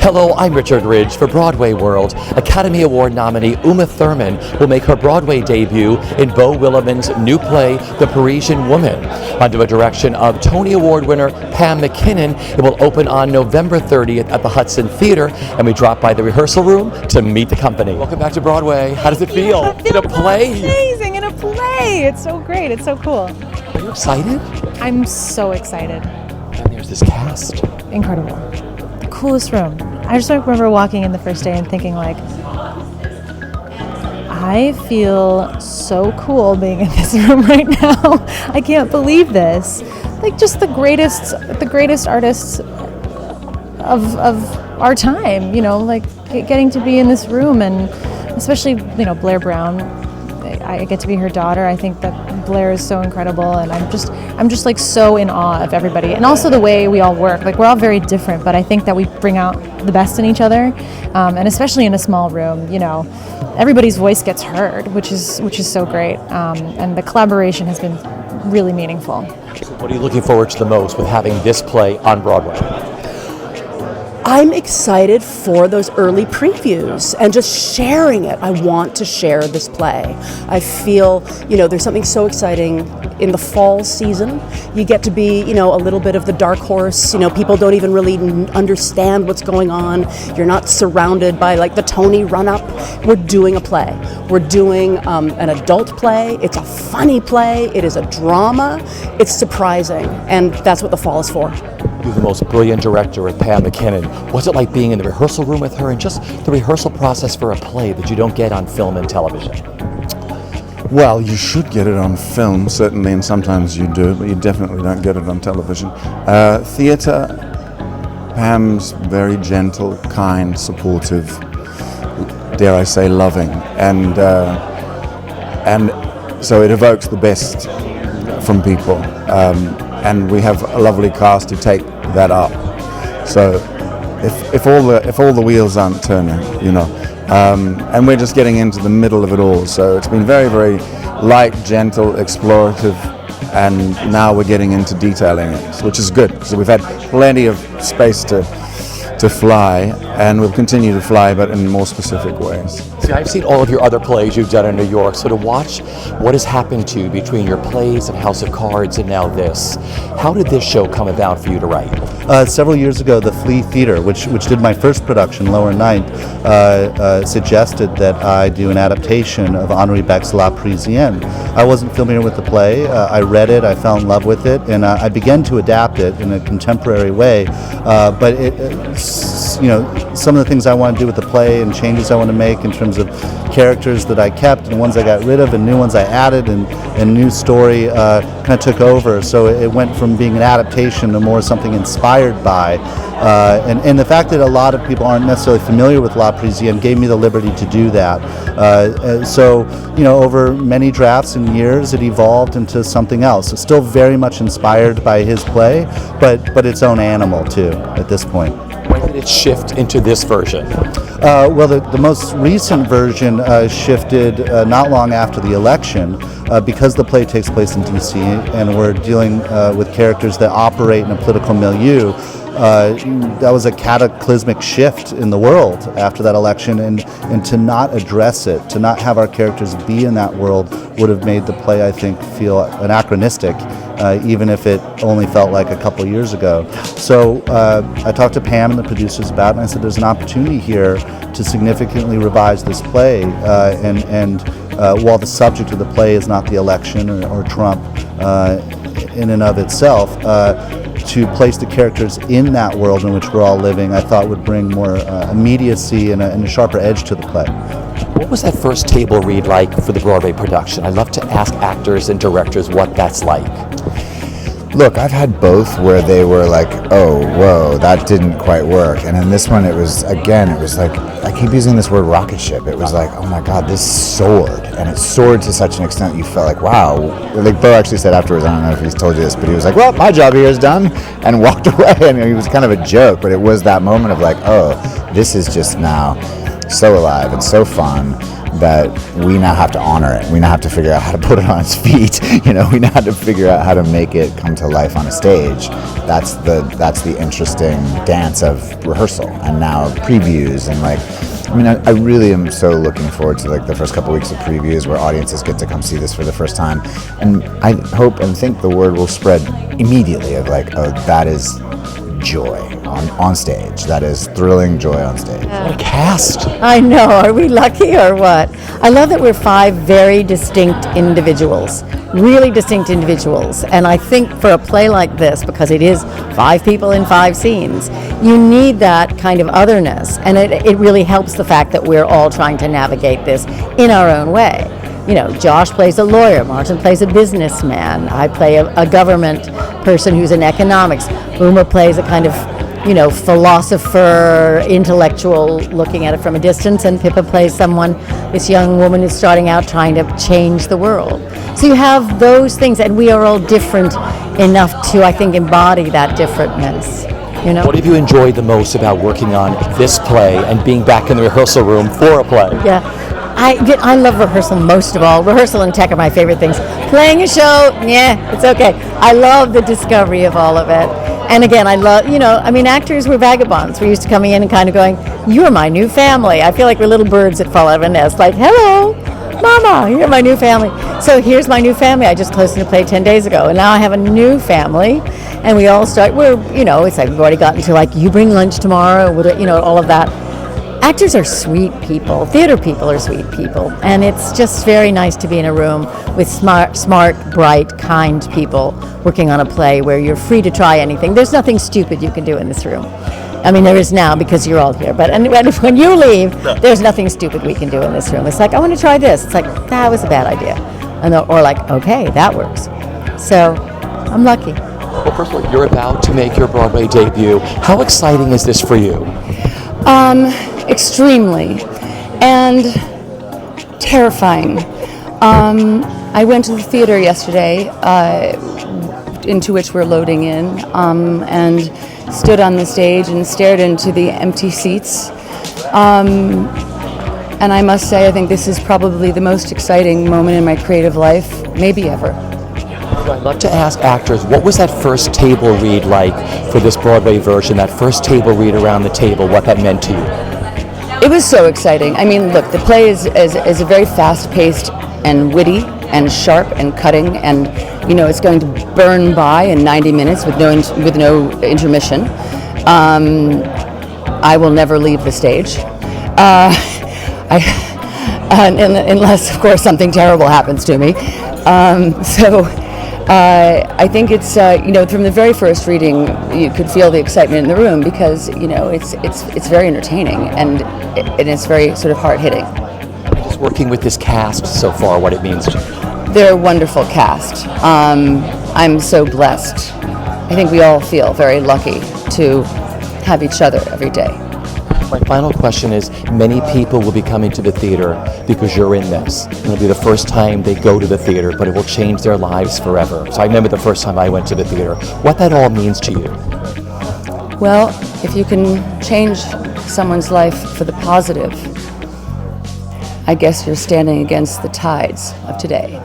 Hello, I'm Richard Ridge for BroadwayWorld. Academy Award nominee Uma Thurman will make her Broadway debut in Beau Willimon's new play, The Parisian Woman. Under the direction of Tony Award winner Pam MacKinnon, it will open on November 30th at the Hudson Theatre, and we drop by the rehearsal room to meet the company. Welcome back to Broadway. How does it feel? In a play? Amazing, in a play. It's so great. It's so cool. Are you excited? I'm so excited. And there's this cast. Incredible. The coolest room. I just remember walking in the first day and thinking, like, I feel so cool being in this room right now. I can't believe this. Like, just the greatest artists of our time, you know, like getting to be in this room, and especially, you know, Blair Brown. I get to be her daughter. I think that Blair is so incredible, and I'm just like so in awe of everybody, and also the way we all work. Like, we're all very different, but I think that we bring out the best in each other, and especially in a small room, you know, everybody's voice gets heard, which is so great, and the collaboration has been really meaningful. What are you looking forward to the most with having this play on Broadway? I'm excited for those early previews and just sharing it. I want to share this play. I feel, you know, there's something so exciting in the fall season. You get to be, you know, a little bit of the dark horse. You know, people don't even really understand what's going on. You're not surrounded by like the Tony run-up. We're doing a play. We're doing an adult play. It's a funny play. It is a drama. It's surprising, and that's what the fall is for. You're the most brilliant director with Pam MacKinnon. What's it like being in the rehearsal room with her, and just the rehearsal process for a play that you don't get on film and television? Well, you should get it on film, certainly, and sometimes you do, but you definitely don't get it on television. Theatre, Pam's very gentle, kind, supportive, dare I say, loving, and so it evokes the best from people. And we have a lovely cast to take that up. So if all the wheels aren't turning, you know, and we're just getting into the middle of it all. So it's been very, very light, gentle, explorative, and now we're getting into detailing it, which is good because we've had plenty of space to fly, and we'll continue to fly, but in more specific ways. See, I've seen all of your other plays you've done in New York, so to watch what has happened to you between your plays and House of Cards and now this, how did this show come about for you to write? Several years ago, the Flea Theatre, which did my first production, Lower Ninth, suggested that I do an adaptation of Henri Becque's La Parisienne. I wasn't familiar with the play. I read it, I fell in love with it, and I began to adapt it in a contemporary way, but you know, some of the things I want to do with the play and changes I want to make in terms of characters that I kept and ones I got rid of and new ones I added, and new story kind of took over. So it went from being an adaptation to more something inspired by. And the fact that a lot of people aren't necessarily familiar with La Parisienne gave me the liberty to do that. So, you know, over many drafts and years, it evolved into something else. It's still very much inspired by his play, but its own animal too at this point. When did it shift into this version? Well, the most recent version shifted not long after the election, because the play takes place in D.C. and we're dealing with characters that operate in a political milieu. That was a cataclysmic shift in the world after that election, and to not address it, to not have our characters be in that world, would have made the play, I think, feel anachronistic, even if it only felt like a couple years ago. So I talked to Pam and the producers about it, and I said there's an opportunity here to significantly revise this play, and while the subject of the play is not the election or Trump in and of itself, to place the characters in that world in which we're all living, I thought would bring more immediacy and a sharper edge to the play. What was that first table read like for the Broadway production? I love to ask actors and directors what that's like. Look, I've had both where they were like, oh, whoa, that didn't quite work. And in this one, it was like, I keep using this word rocket ship. It was like, oh my God, this soared. And it soared to such an extent you felt like, wow. Like Beau actually said afterwards, I don't know if he's told you this, but he was like, well, my job here is done, and walked away. And it was kind of a joke, but it was that moment of like, oh, this is just now so alive and so fun. that we now have to honor it. We now have to figure out how to put it on its feet. We now have to figure out how to make it come to life on a stage. That's the interesting dance of rehearsal and now previews and I really am so looking forward to the first couple weeks of previews where audiences get to come see this for the first time, and I hope and think the word will spread immediately of oh, that is joy on stage. That is thrilling joy on stage. What a cast! I know. Are we lucky or what? I love that we're 5 very distinct individuals, really distinct individuals. And I think for a play like this, because it is 5 people in 5 scenes, you need that kind of otherness. And it really helps the fact that we're all trying to navigate this in our own way. Josh plays a lawyer, Martin plays a businessman, I play a government person who's in economics, Uma plays a kind of, philosopher, intellectual, looking at it from a distance, and Pippa plays this young woman who's starting out trying to change the world. So you have those things, and we are all different enough to, I think, embody that differentness. What have you enjoyed the most about working on this play and being back in the rehearsal room for a play? Yeah. I love rehearsal most of all. Rehearsal and tech are my favorite things. Playing a show, it's okay. I love the discovery of all of it. And again, I love, actors were vagabonds. We're used to coming in and kind of going, you're my new family. I feel like we're little birds that fall out of a nest, hello, mama, you're my new family. So here's my new family. I just closed in a play 10 days ago, and now I have a new family. And we all start, it's like we've already gotten to you bring lunch tomorrow, all of that. Actors are sweet people. Theater people are sweet people. And it's just very nice to be in a room with smart, bright, kind people working on a play where you're free to try anything. There's nothing stupid you can do in this room. There is now because you're all here. But when you leave, there's nothing stupid we can do in this room. It's I want to try this. It's that was a bad idea. Or okay, that works. So I'm lucky. Well, first of all, you're about to make your Broadway debut. How exciting is this for you? Extremely, and terrifying. I went to the theater yesterday, into which we're loading in, and stood on the stage and stared into the empty seats. And I must say, I think this is probably the most exciting moment in my creative life, maybe ever. I'd love to ask actors, what was that first table read like for this Broadway version, that first table read around the table, what that meant to you? It was so exciting. Look, the play is a very fast-paced and witty and sharp and cutting, and it's going to burn by in 90 minutes with no intermission. I will never leave the stage, unless, of course, something terrible happens to me. I think it's from the very first reading you could feel the excitement in the room because it's very entertaining and it's very sort of hard hitting. Just working with this cast so far, what it means to you? They're a wonderful cast. I'm so blessed. I think we all feel very lucky to have each other every day. My final question is, many people will be coming to the theater because you're in this. It'll be the first time they go to the theater, but it will change their lives forever. So I remember the first time I went to the theater. What that all means to you? Well, if you can change someone's life for the positive, I guess you're standing against the tides of today.